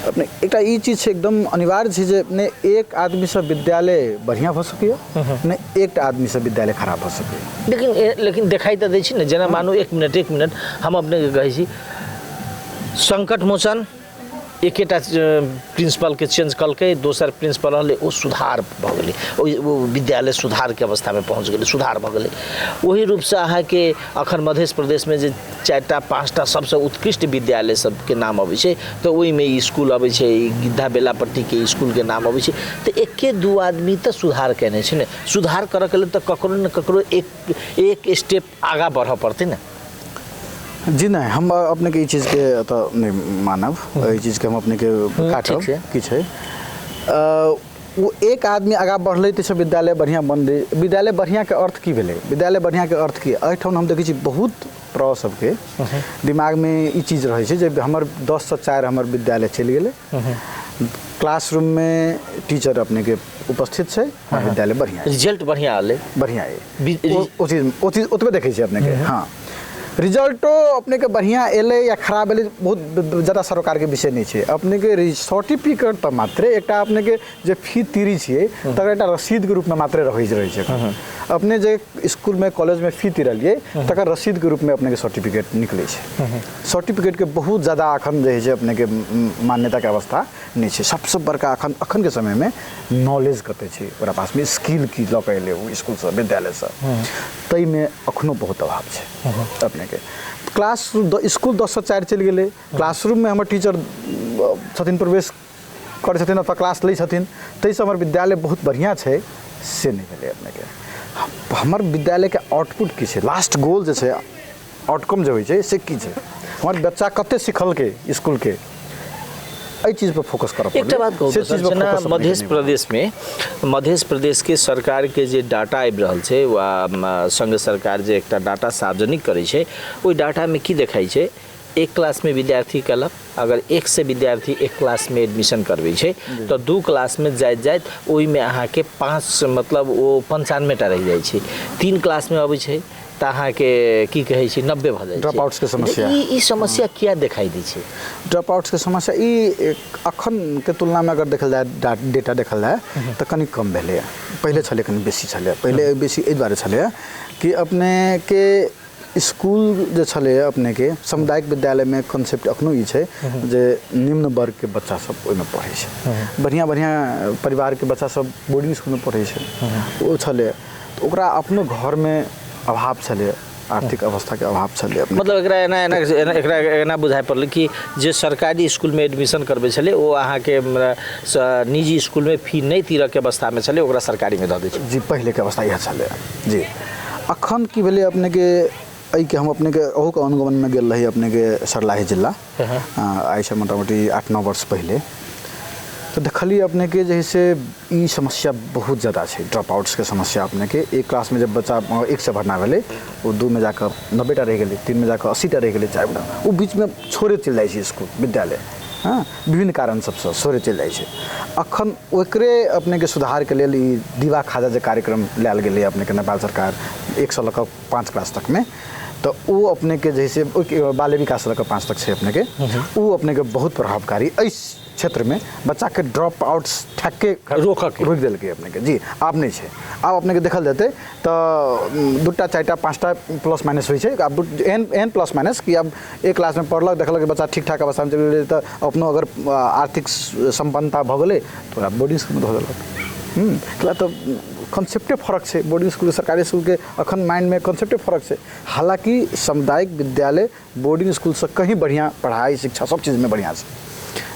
अपने एकटा ई चीज छै एकदम अनिवार्य छै जे ने एक आदमी से विद्यालय बढ़िया भ सकैए, ने एक आदमी से विद्यालय खराब भ सकैए। लेकिन देखाई तो दै छी ने, जेना मानू 1 मिनट हम अपने के कहै छी संकट मोचन एकेटा प्रिंसिपल के चेंज कलकै, दोसर प्रिंसिपल रहलै, ओ सुधार भऽ गेलै, ओ विद्यालय सुधार के अवस्था में पहुँच गेलै, सुधार भऽ गेलै। वही रूप से अहाँ के अखन मध्य प्रदेश में जे 4टा 5टा सबसे उत्कृष्ट विद्यालय सब के नाम अबै छै, तो ओहि में स्कूल अबै छै, गिद्धा बेलापट्टी के स्कूल के नाम अबै छै। तो एके दू आदमी तो सुधार केने छै ने, सुधार करऽ के लेल तो ककरो न ककरो एक स्टेप आगा बढ़ऽ पड़तै ने। जी नहीं, हम अपने के ई चीज़ के तो नहीं मानब, ई चीज़ के हम अपने के काटब कि छै। वो एक आदमी आगा बढ़लै तो विद्यालय बढ़िया बनलै। विद्यालय बढ़िया के अर्थ की भेलै? विद्यालय बढ़िया के अर्थ की? एहिठाम हम देखै छी बहुत प्रौ सबके दिमाग में ई चीज़ रहै छै जे हमर 10 से 4 हमर विद्यालय चलि गेलै, क्लासरूम में टीचर अपने के उपस्थित छै, विद्यालय बढ़िया, रिजल्ट बढ़िया आले, बढ़िया है, ओ चीज ओतबे देखै छी अपने के। हाँ, रिजल्टो अपने के बढ़िया एले या खराब एले बहुत ज़्यादा सरोकार के विषय नहीं है। अपने के सर्टिफिकेट तो मात्र एकटा अपने के जे फी तीरी छे तकर एकटा रसीद के रूप में मात्र रही छै। अपने जे स्कूल में कॉलेज में फी तीरलिए तकर रसीद के रूप में अपने के सर्टिफिकेट निकले छै। सर्टिफिकेट के बहुत ज़्यादा अखन जे अपने के मान्यता के अवस्था नहीं है। सबसे बड़का अखन के समय में नॉलेज कते छै ओकरा पास में, स्किल की लऽ के एले ओ स्कूल से विद्यालय से, तई में अखनो बहुत अभाव छै। अपने के क्लास स्कूल 10 से 4 चलि गेलै, क्लासरूम में हमर टीचर छथिन प्रवेश करै छथिन अथवा क्लास लै छथिन, ताहि से हमर विद्यालय बहुत बढ़िया छै से नहीं भेलै। अपने के हमर विद्यालय के आउटपुट की छै, लास्ट गोल जे छै, आउटकम जे होइ छै से की छै, हमर बच्चा कते सिखलकै स्कूल के, एहि चीज पर फोकस करब। एक बात कहू तो मध्य प्रदेश के सरकार के जे डाटा आबि रहल छै वा संघ सरकार जे एकटा डाटा सार्वजनिक करै छै, ओहि डाटा में की देखाई छै? एक क्लास में विद्यार्थी कलक, अगर 1 से विद्यार्थी एक क्लास में एडमिशन करबै छै तो 2 क्लास में जाइत ओहि में अहाँ के 5 मतलब ओ 95 टा रह जाइ छै, 3 क्लास में अबै छै तो अहाँ के की कहै छै 90 भ जाइ छै। ड्रॉप आउट्स के समस्या, ई समस्या किया दिखाई दै छै? ड्रॉप आउट्स के समस्या ई अखन के तुलना में अगर देखल जाए, डेटा देखल जाए तो कनी कम भेलै। पहले छलै कनी बेसी छलै, पहले बेसी एहि दुआरे छलै कि अपने के स्कूल जे छलै अपने के सामुदायिक विद्यालय में कॉन्सेप्ट अखनो ई छै जे निम्न वर्ग के बच्चा सब ओहिमे पढ़ै छै, बढ़िया बढ़िया परिवार के बच्चा सब बोर्डिंग स्कूल में पढ़ै छै, ओ छलै तो ओकरा अपनो घर में अभाव छलै, आर्थिक अवस्था के अभाव छलै। मतलब एकरा एना बुझाइ पड़लै कि जे सरकारी स्कूल में एडमिशन करबै छलै ओ अहाँ के निजी स्कूल में फी नहीं तीरऽ के अवस्था में छलै, ओकरा सरकारी में दऽ दै छै। जी, पहले के अवस्था यह छलै। जी, अखन की भेलै अपने के एहि के हम अपने के ओहू के अनुगमन में गेल रही अपने के सरलाही जिला, आई से मोटामोटी 8-9 वर्ष पहले, तो देखलिए अपने के जैसे ई समस्या बहुत ज़्यादा है, ड्रॉप आउट्स के समस्या। अपने के एक क्लास में जब बच्चा 1 से भरना भेले, वो 2 में जाकर 90 टा रह गए, 3 में जाकर 80 टा रह गए, 4 में वो बीच में छोड़े चल जाए स्कूल विद्यालय। हाँ, विभिन्न कारण सबसे छोड़े चल जाए। अखन ओकरे अपने के सुधार के लिए दीवा खाजा जो कार्यक्रम लायल गए अपने के नेपाल सरकार 1 से लेकर 5 क्लास तक में, तो वो अपने के जैसे बाल विकास लेकर 5 तक से अपने के वो अपने के बहुत प्रभावकारी इस क्षेत्र में बच्चा के ड्रॉप आउट्स ठक के रोक दिल के अपने के। जी, आप नहीं है, आप अपने के देखल देते तो 2टा 4टा 5टा प्लस माइनस हो, अब एन प्लस माइनस कि अब एक क्लास में पढ़लक, देखल कि बच्चा ठीक ठाक अवस्था में चल गए तो अपनो अगर आर्थिक संपन्नता भ गए तो बोर्डिंग स्कूल में धो दिलक। तो कॉन्सेप्टे फर्क है, बोर्डिंग स्कूल सरकारी स्कूल के अखन माइंड में कॉन्सेप्टे फर्क है। हालांकि सामुदायिक विद्यालय बोर्डिंग स्कूल से कहीं बढ़िया पढ़ाई शिक्षा सब चीज़ में बढ़िया है,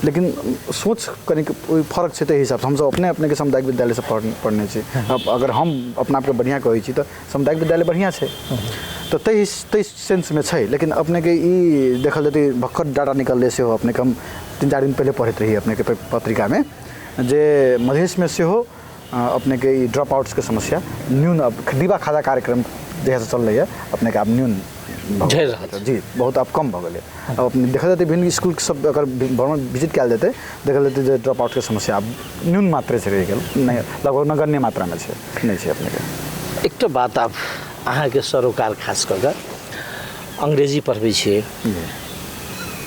लेकिन सोच कनी फर्क है। तो हिसाब से हम सब अपने अपने के सामुदायिक विद्यालय से पढ़ने से, अब अगर हम अपना आपके बढ़िया कहै छी तो सामुदायिक विद्यालय बढ़िया है, तो तेईस सेंस में है। लेकिन अपने के ई देखल जाती भक्खर डाटा निकल से हो, अपने के हम 3-4 दिन पहले पढ़ते रही अपने के पत्रिका में जे मधेश में से हो अपने के ड्रॉप आउट्स के समस्या न्यून, अब दीवा खाजा कार्यक्रम जैसे चल रही है अपने के आप न्यून जी बहुत अब कम भ गए। अब अपने देखा जाते भिन्न स्कूल सब अगर भ्रमण विजिट कल जाते देखल जाते ड्रॉप आउट के समस्या अब न्यून मात्रे से रह गए, नहीं लगभग नगण्य मात्रा में नहीं है अपने के। एक तो बात आप अहाँ के सरोकार खास कर अंग्रेजी पढ़बै छियै,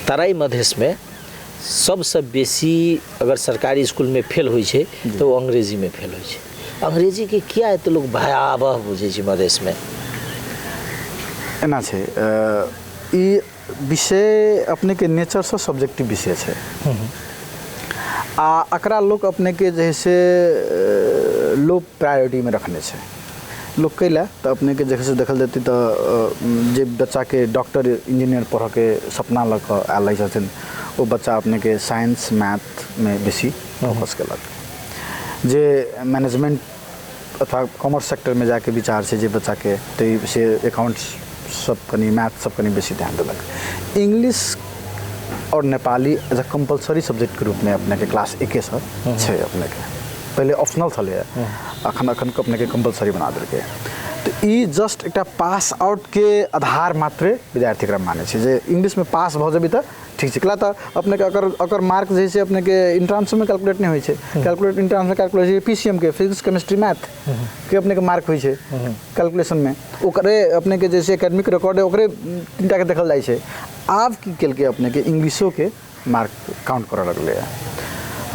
तराई मधेश में सबसे बेसी अगर सरकारी स्कूल में फेल होइ छै तो वो अंग्रेजी में फेल होइ छै। अंग्रेजी के किया एते लोग भयावह बुझे छै मधेश में? एना छै ई विषय अपने के नेचर से सब्जेक्टिव विषय है। आ एकरा लोग अपने के जैसे लो प्रायोरिटी में रखने से लोग कैला तो अपने के जैसे देखल देती तो जे बच्चा के डॉक्टर इंजीनियर पढ़ के सपना लग आल छथिन वो बच्चा अपने के साइंस मैथ में बेसी फोकस कलक जे मैनेजमेंट अथवा कॉमर्स सेक्टर में जाके विचार से जे बच्चा के तो से अकाउंट्स सब कनी मैथ सब कनी बेसी ध्यान देलक इंग्लिश और Nepali as a compulsory subject के रूप में अपने के क्लास 1 से छे अपने के पहले ऑप्शनल छले अखन अपने के कंपलसरी बना देलके तो ई जस्ट एक पास आउट के आधार मात्रे विद्यार्थी के माने छे जे इंग्लिश में पास भ जेबी त ठीक छे तो अपने के अगर मार्क जैसे अपने के इंट्रांस में कैलकुलेट नहीं होई छे कैलकुलेट इंट्रांस में कैलकुलेट पीसीएम के फिजिक्स केमिस्ट्री मैथ के अपने के मार्क होई छे कैलकुलेशन में ओकरे अपने के जैसे एकेडमिक रिकॉर्ड है ओकरे तीनटा के देखल जाय छे आब की केल के अपने के इंग्लिशो के मार्क काउंट करे लगले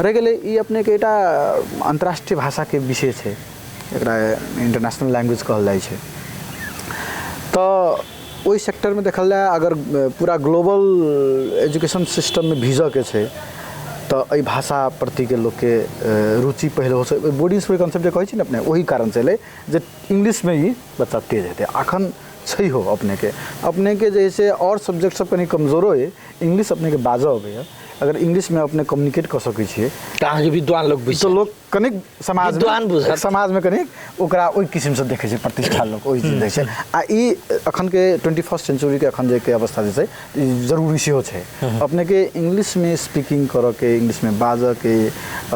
रह गए ये अपने के एटा अंतर्राष्ट्रीय भाषा के विषय है एकरा इंटरनेशनल लैंग्वेज कहल जाय छे तो वही सेक्टर में देखल जाए अगर पूरा ग्लोबल एजुकेशन सिस्टम में भीज के छे तो ये भाषा प्रति के लोग के रुचि पहले हो से बोर्डिंग स्कूल कॉन्सेप्ट जे कहै छी न अपने वही कारण से ले जे इंग्लिश में ही बच्चा तेज हेते अखन सही हो अपने के जैसे और सब्जेक्ट सब कनी कमजोरो है इंग्लिश अपने के बाजो अबे अगर इंग्लिश में अपने कम्युनिकेट कर सकै छियै कहाँ के विद्वान लोग तो लोग कनिक समाज में कनिक ओकरा ओई किस्म से देखे छै प्रतिष्ठा लोग ओई चीज देखे छै आ ई अखन के 21st सेंचुरी के अखन जे के अवस्था जे छै जरूरी सेहो छै अपने के इंग्लिश में स्पीकिंग कर के इंग्लिश में बाज के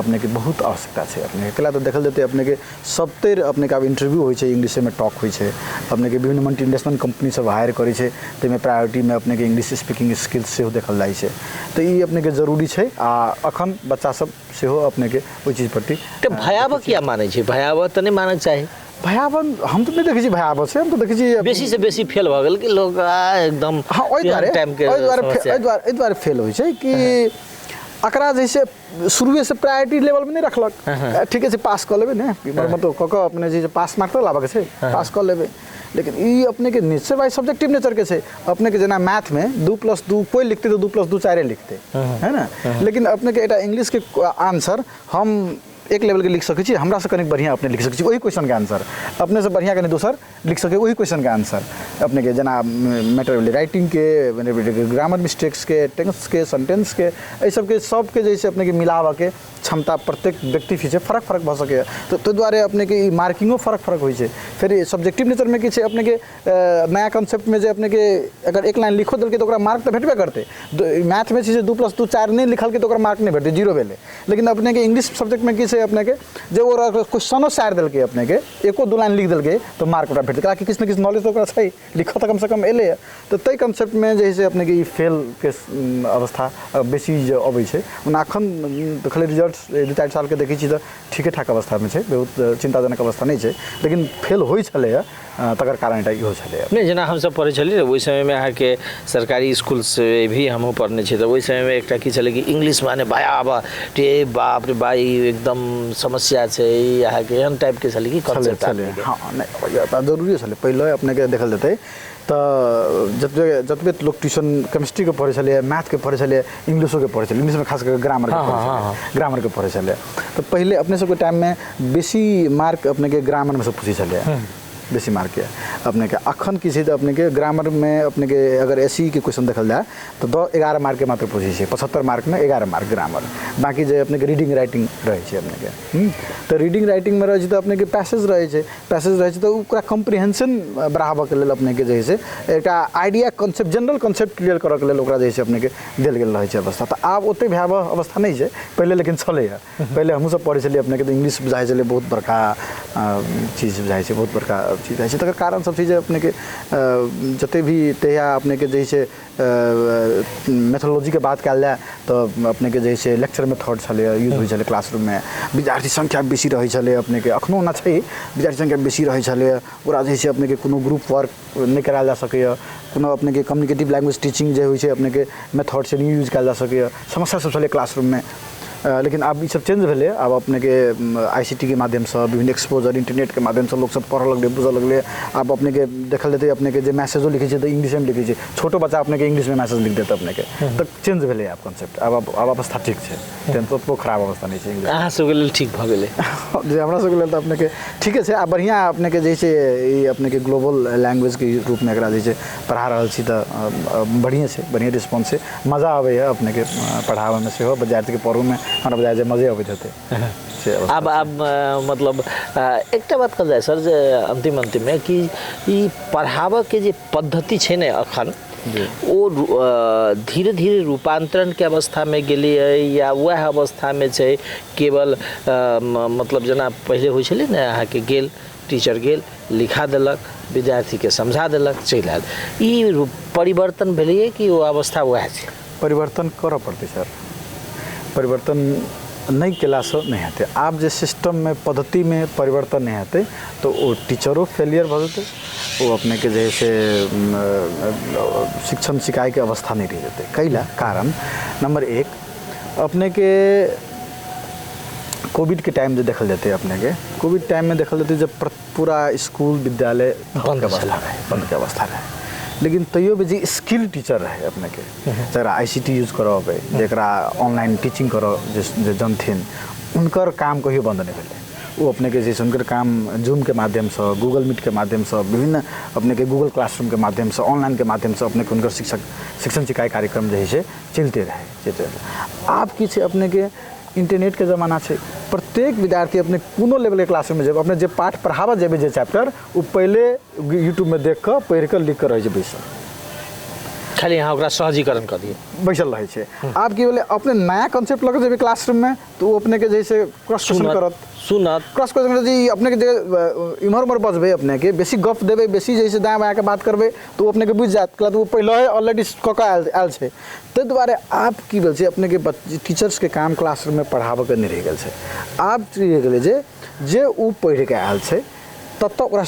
अपने के बहुत आवश्यकता छै अपने केला तो देखल जेते अपने के सबतर अपने के अब इंटरव्यू होय छै इंग्लिश में टॉक होय छै अपने के विभिन्न मल्टीनेशनल कंपनी सब हायर करै छै ते में प्रायोरिटी में अपने के इंग्लिश स्पीकिंग स्किल्स सेहो देखल जाय छै तो ई अपने के जरूरी छै आ अखन बच्चा सब सेहो अपने के ओई चीज प्रति तो भयावह क्या माने छे भयावह तो नहीं माने चाहिए भयावह हम तो नहीं देखै छी भयावह से हम तो देखै छी बेसी से बेसी फेल भ गेल कि लोग एकदम हाँ ओई द्वारे फेल होय छै कि एकरा जैसे शुरुए से प्रायोरिटी लेवल में नहीं रखलक ठीक है से पास कर लेबे ने मतलब क अपने जे पास मार्क तो लाबे के छै पास कर लेबे लेकिन ये अपने के नेचर वाइज सब्जेक्टिव नेचर के से अपने के जना मैथ में 2+2 कोई लिखते तो 2+2 4 लिखते है ना लेकिन अपने के एटा इंग्लिश के आंसर हम एक लेवल के लिख सकै छी हमरा से कनिक बढ़िया अपने लिख सकै छी वही क्वेश्चन के आंसर अपने से बढ़िया कनी दोसर लिख सके वही क्वेश्चन के आंसर अपने के जना मैटर राइटिंग के ग्रामर मिस्टेक्स के टेंस के सेंटेंस के ए सब के जैसे अपने के मिलावा के क्षमता प्रत्येक व्यक्ति पीछे फरक भ सके तो द्वारे अपने के मार्किंगो फरक होय छै फिर सब्जेक्टिव नेचर में कि छै अपने के नया कॉन्सेप्ट में जे अपने के अगर एक लाइन लिखो देलके तो ओकरा मार्क तो भेटबे करते मैथ में छै 2+2 4 नहीं लिखल के तो ओकरा मार्क नहीं भेटते 0 भेले लेकिन अपने के इंग्लिश सब्जेक्ट में कि छै अपने के जे वो क्वेश्चनो सार देलके अपने के एको दो लाइन लिख देलके तो मार्क ओकरा भेटते काहे किछ न किछ नॉलेज तो ओकरा छै लिखो तो कम से कम एले तो तै कॉन्सेप्ट में जैसे अपने के फेल के अवस्था बेसी अबै छै अखन देखले रिजल्ट 2-4 साल के देखै छी तो ठीके ठाक अवस्था में छै बहुत चिंताजनक अवस्था नहीं छै लेकिन फेल होय छले तकर कारण एटा इहो छले नहीं जना हम सब पढ़े छलिए ओहि समय में अहाँ के सरकारी स्कूल से भी हमहु पढ़ने छी तो ओहि समय में एकटा की छले कि इंग्लिश माने भयावह टे बाप रे भाई एकदम समस्या छै अहाँ के एहन टाइप के छले कि कॉन्सेप्ट हां नहीं जरूरी छले पहले अपने के देखल जेतै तो जतबे लोग ट्यूशन केमिस्ट्री के पढ़े छले मैथ के पढ़े छले इंग्लिशो के पढ़े छले इंग्लिश में खास कर ग्रामर के पढ़े छले ग्रामर के पढ़े छले तो पहले अपने सब के टाइम में बेसी मार्क अपने के ग्रामर में से पूछी छले बेसी मार्क के अपने के अखन की छै अपने के ग्रामर में अपने के अगर एसई के क्वेश्चन देखल जाए तो 11 मार्क के मात्र पूछे छै 75 मार्क में 11 मार्क ग्रामर बाकी जे अपने के रीडिंग राइटिंग रहे छै अपने के तो रीडिंग राइटिंग में रहे छै तो अपने के पैसेज रहे छै तो ओकरा कॉम्प्रिहेंशन बढ़ाबे के लेल अपने के जे छै एकटा idea concept general concept clear करऽ के लेल ओकरा जे छै अपने के देल गेल रहे छै अवस्था तो आब ओते भयावह अवस्था नहीं छै पहले लेकिन छले पहले हमहु सब पढ़े छलिए अपने के तो इंग्लिश बुझाइ छले बहुत बड़का चीज बुझाइ छै बहुत बड़का चीज है तकर कारण सब चीज़ अपने के जते भी तहिया अपने के जैसे मेथोडोलॉजी के बात कल जाए तो अपने के जैसे लेक्चर मेथड छले यूज होइ छले क्लासरूम में विद्यार्थी संख्या बेसी रहे छले अपने के अखनो ना छै विद्यार्थी संख्या बेसी रहे छले पूरा जैसे अपने के कोनो ग्रुप वर्क नहीं कराल जा सके कोनो अपने के कम्युनिकेटिव लैंग्वेज टीचिंग जे होइ छै अपने के मेथड से नहीं यूज कल जा सके समस्या सब छले क्लासरूम में लेकिन अब ई सब चेंज भेलै। अब अपने के ICT के माध्यम से विभिन्न एक्सपोजर इंटरनेट के माध्यम से लोग सब पढ़ लगले, बुझ लगले। अब अपने के देखल जेतै अपने के जे मैसेजो लिखै छै तऽ इंग्लिश में लिखै छै, छोटो बच्चा अपने के इंग्लिश में मैसेज लिख देतै अपने के, तऽ चेंज भेलै आब कॉन्सेप्ट। अब अवस्था ठीक छै, तेहन तो खराब अवस्था नहीं छै। अहाँ सबके लेल ठीक भऽ गेलै। जे हमरा सबके लेल तऽ अपने के ठीके छै। आ बढ़िया अपने के जैसे ई अपने के ग्लोबल लैंग्वेज के रूप में एकरा जैसे पढ़ा रहल छी तऽ बढ़िया छै, बढ़िया रिस्पॉन्स छै, मजा आबै है अपने के पढ़ाबै में सेहो, विद्यार्थी के पढ़ू में हमरा बुझाय जे मजे अबैत हेतै। अब मतलब एकटा बात कहल जाए सर जे अंतिम में कि ई पढ़ाबऽ के जे पद्धति छै ने अखन वो धीरे धीरे रूपांतरण के अवस्था में गेली है या वह अवस्था में छै केवल मतलब जेना पहले होइ छलै ने अहाँके गेल टीचर गेल लिखा देलक विद्यार्थी के समझा देलक चलि आयल, ई परिवर्तन भेलै कि वो अवस्था वह छै? परिवर्तन करऽ पड़तै सर, परिवर्तन नहीं केला से नहीं हेतै। आब जे सिस्टम में पद्धति में परिवर्तन नहीं हेतै तो वो टीचरों फेलियर भऽ जेतै, वो अपने के जैसे शिक्षण सिखाई के अवस्था नहीं रह जेतै। कैला कारण नंबर 1 अपने के कोविड के टाइम जो देखल जाते अपने के, कोविड टाइम में देखल जाते जब पूरा स्कूल विद्यालय बंद के अवस्था रहे, लेकिन तैयो भी जे स्किल टीचर रहे अपने के, जरा ICT यूज करबे, जरा ऑनलाइन टीचिंग करो जे जनथिन, उनकर काम कहियो बंद नहीं भेलै। वो अपने के जैसे उनकर काम जूम के माध्यम से, गूगल मीट के माध्यम से, विभिन्न अपने के गूगल क्लासरूम के माध्यम से, ऑनलाइन के माध्यम से अपने के उनकर शिक्षण सिखाई कार्यक्रम जो है चलते रहे। आप की छै अपने के इंटरनेट के जमाना छै, प्रत्येक विद्यार्थी अपने कोनो लेवल के क्लासरूम में जब अपने जे पाठ पढ़ाबऽ जेबै जे चैप्टर वो पहले यूट्यूब में देख कर पढ़ कर लिख कर रहे छै बैसल, खाली यहाँ ओकरा सहजीकरण कर दिए बैसल रहे छै। आप की बोले अपने नया कॉन्सेप्ट लग जेबै क्लासरूम में तो वो अपने के जैसे क्रॉस क्वेश्चन करत, सुनत क्रॉस क्वेश्चन जी अपने के इम्हर उम्हर बजबै, अपने के बेसी गप देबै, बेसी जैसे दाएँ बाएँ के बात करबै तो वो अपने के बुझ जात, कहलत वो पहले ऑलरेडी कऽ आयल छै। ताहि दुआरे आप की बोल छै अपने के टीचर्स के काम क्लासरूम में पढ़ाबऽ के नहीं रह गेल छै। आब रह गेलै जे उ पढ़ के आयल छै तब ओकरा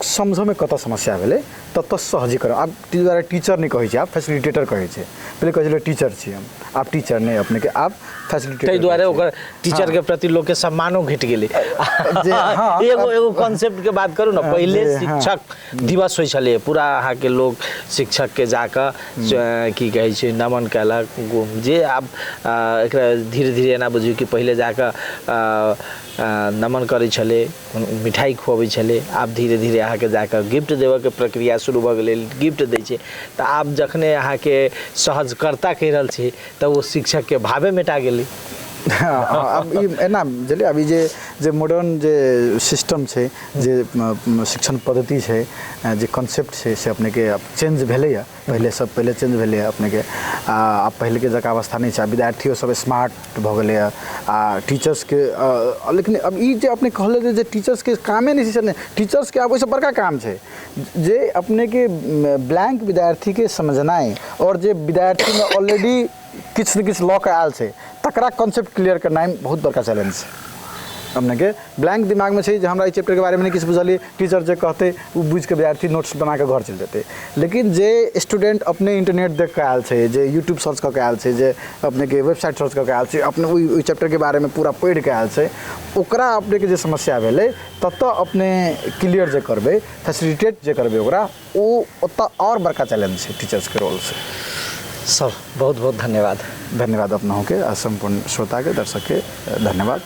समझ में कत समस्या भेलै तब सहजीकरण। आब दुआरे टीचर नहीं कहै छै, आप फैसिलिटेटर कहै छै। पहले कहै छलै टीचर छी हम, आप टीचर नहीं अपने के आप फैसिलिटेटर। ताहि दुआरे ओकर टीचर के प्रति लोग के सम्मानो घट गेलै। एगो कॉन्सेप्ट के बात करू ना, पहले शिक्षक दिवस होइ छलै, पूरा अहाँ के लोग शिक्षक के जाकऽ की कहै छै नमन कयलक जे आब एकरा धीरे धीरे एना बुझियौ कि पहले जाकऽ नमन करै छलै, मिठाई खुआबै छलै, आब धीरे धीरे अहाँके जाकऽ गिफ्ट देबऽ के प्रक्रिया शुरू भऽ गेलै, गिफ्ट दै छै। तऽ आब जखने अहाँके सहजकर्ता कहि रहल छी तऽ वो शिक्षक के भावे मिटा गेलै। अब एना बुझलियै, अभी जे मॉडर्न जे सिस्टम छै, जे शिक्षण पद्धति छै, जे कॉन्सेप्ट छै से अपने के अब चेंज भेलैया। पहले चेंज भेलैया अपने के, आब पहले के जगह अवस्था नहीं छै। विद्यार्थियों सब स्मार्ट भऽ गेलैया आ टीचर्स के लेकिन अब ई जे अपने कहले जे टीचर्स के कामे नहीं छै, टीचर्स के अब ओइसे बड़का काम छै जे अपने के ब्लैंक विद्यार्थी के समझनाइ और जे विद्यार्थी में ऑलरेडी किछु न किछु लऽ के आयल छै तकरा कॉन्सेप्ट क्लियर करना बहुत बड़का चैलेंज छै। अपने के ब्लैंक दिमाग में छै जे हमरा ई चैप्टर के बारे में नहीं किछु बुझलिए, टीचर जे कहते वो बुझ के विद्यार्थी नोट्स बना के घर चलि जेतै। लेकिन जे स्टूडेंट अपने इंटरनेट देख के आयल छै, जे यूट्यूब सर्च कऽ के आयल छै, जे अपने के वेबसाइट सर्च कऽ के आयल छै, अपने ओहि चैप्टर के बारे में पूरा पढ़ि के आयल छै, ओकरा अपने के जे समस्या भेलै ततऽ अपने क्लियर जे करबै, फैसिलिटेट जे करबै ओकरा, ओ ओतऽ और बड़का चैलेंज छै टीचर्स के रोल से। सर बहुत बहुत धन्यवाद। धन्यवाद अपना के, संपूर्ण श्रोता के, दर्शक के धन्यवाद।